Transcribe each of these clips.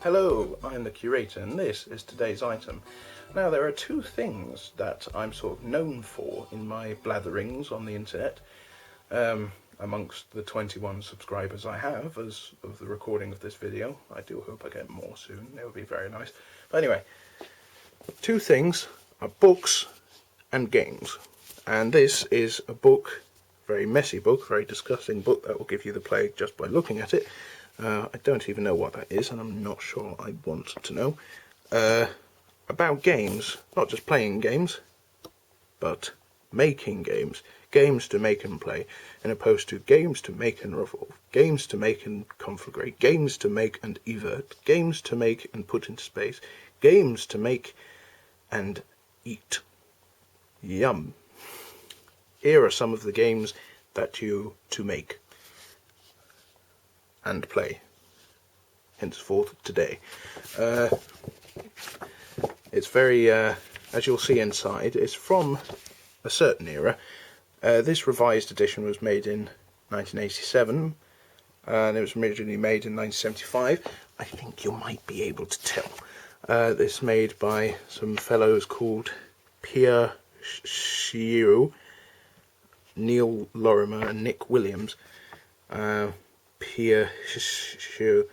Hello, I'm the curator and this is today's item. Now there are two things that I'm sort of known for in my blatherings on the internet, amongst the 21 subscribers I have as of the recording of this video. I do hope I get more soon, it would be very nice. But anyway, two things are books and games. And this is a book, very messy book, very disgusting book that will give you the plague just by looking at it. I don't even know what that is, and I'm not sure I want to know. About games, not just playing games, but making games. Games to make and play, in opposed to games to make and revolve, games to make and conflagrate, games to make and evert, games to make and put into space, games to make and eat. Yum. Here are some of the games that you to make and play henceforth today. It's very, as you'll see inside, it's from a certain era. This revised edition was made in 1987 and it was originally made in 1975. I think you might be able to tell. This made by some fellows called Pierre Shiu, Neil Lorimer and Nick Williams. Pierre Shiu.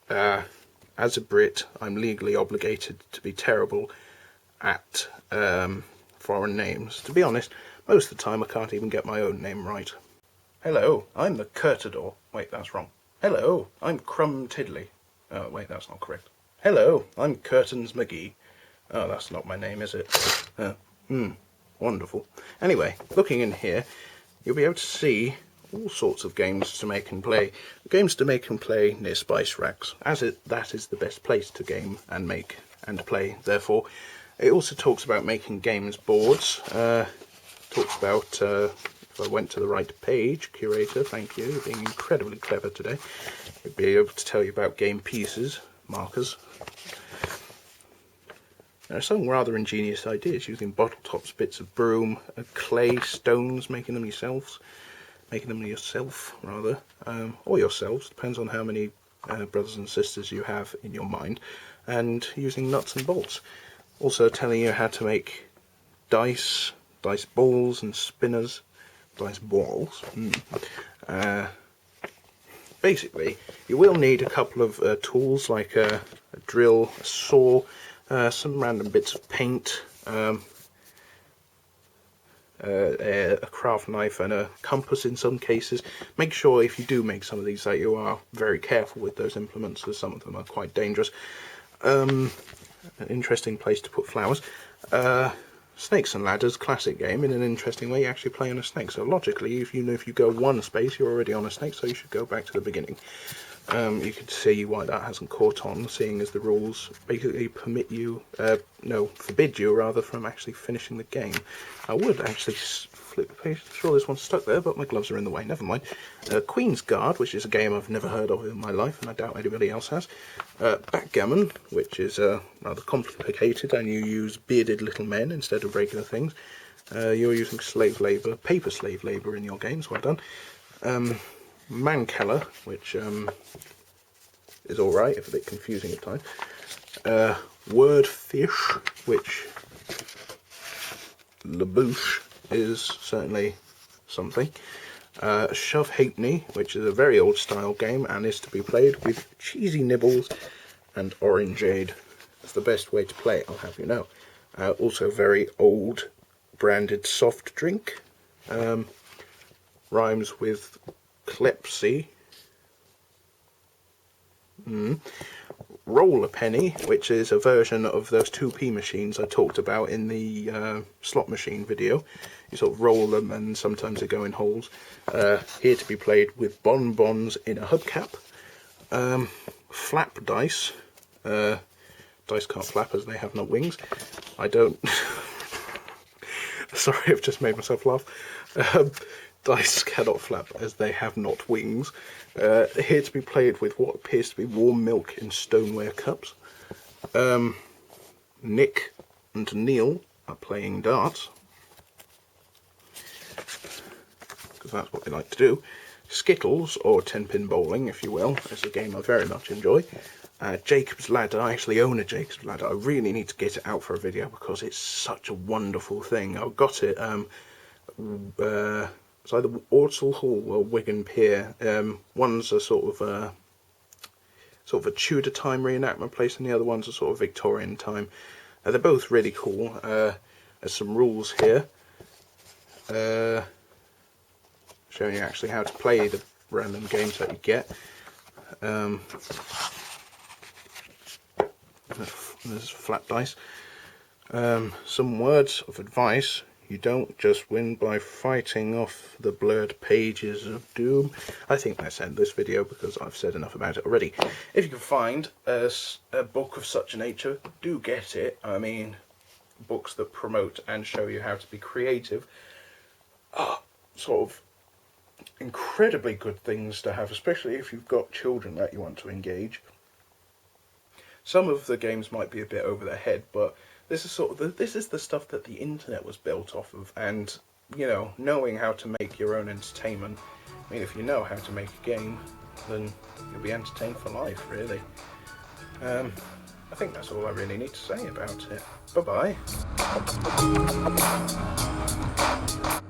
As a Brit, I'm legally obligated to be terrible at foreign names. To be honest, most of the time I can't even get my own name right. Hello, I'm the Curtador. Wait, that's wrong. Hello, I'm Crumb Tiddly. Oh, wait, that's not correct. Hello, I'm Curtains McGee. Oh, that's not my name, is it? Wonderful. Anyway, looking in here, you'll be able to see all sorts of games to make and play. Games to make and play near spice racks, that is the best place to game and make and play. Therefore, it also talks about making games boards. Talks about, if I went to the right page, curator, thank you, being incredibly clever today. It'd be able to tell you about game pieces, markers. There are some rather ingenious ideas using bottle tops, bits of broom, clay, stones, making them yourself, or yourselves, depends on how many brothers and sisters you have in your mind, and using nuts and bolts. Also telling you how to make dice balls and spinners, dice balls. Basically, you will need a couple of tools like a drill, a saw, some random bits of paint, a craft knife and a compass in some cases. Make sure if you do make some of these that you are very careful with those implements, because some of them are quite dangerous. An interesting place to put flowers. Snakes and Ladders, classic game. In an interesting way, you actually play on a snake. So logically, if you go one space, you're already on a snake, so you should go back to the beginning. You can see why that hasn't caught on, seeing as the rules basically forbid you rather from actually finishing the game. I would actually flip the page. I'm sure this one's stuck there, but my gloves are in the way. Never mind. Queen's Guard, which is a game I've never heard of in my life, and I doubt anybody else has. Backgammon, which is rather complicated, and you use bearded little men instead of regular things. You're using slave labour, paper slave labour in your games. Well done. Mankeller, which is alright, if a bit confusing at times. Wordfish, which Labouche is certainly something. Shove Halfpenny, which is a very old style game and is to be played with cheesy nibbles and orangeade. That's the best way to play it, I'll have you know. Also very old branded soft drink. Rhymes with Klepsy. Roll a Penny, which is a version of those 2p machines I talked about in the slot machine video. You sort of roll them and sometimes they go in holes. Here to be played with bonbons in a hubcap. Flap dice. Dice can't flap as they have no wings. I don't... Sorry, I've just made myself laugh. Dice cannot flap as they have not wings. Here to be played with what appears to be warm milk in stoneware cups. Nick and Neil are playing darts, because that's what they like to do. Skittles, or 10-pin bowling if you will, is a game I very much enjoy. Jacob's Ladder. I actually own a Jacob's Ladder. I really need to get it out for a video because it's such a wonderful thing. I got it, it's either Ordsall Hall or Wigan Pier. One's a sort of a Tudor time reenactment place, and the other one's a sort of Victorian time. They're both really cool. There's some rules here, showing you actually how to play the random games that you get. There's flat dice. Some words of advice. You don't just win by fighting off the blurred pages of doom. I think that's the end of this video because I've said enough about it already. If you can find a book of such a nature, do get it. I mean, books that promote and show you how to be creative are sort of incredibly good things to have, especially if you've got children that you want to engage. Some of the games might be a bit over their head, but this is the stuff that the internet was built off of, and you know, knowing how to make your own entertainment. I mean, if you know how to make a game, then you'll be entertained for life, really. I think that's all I really need to say about it. Bye bye.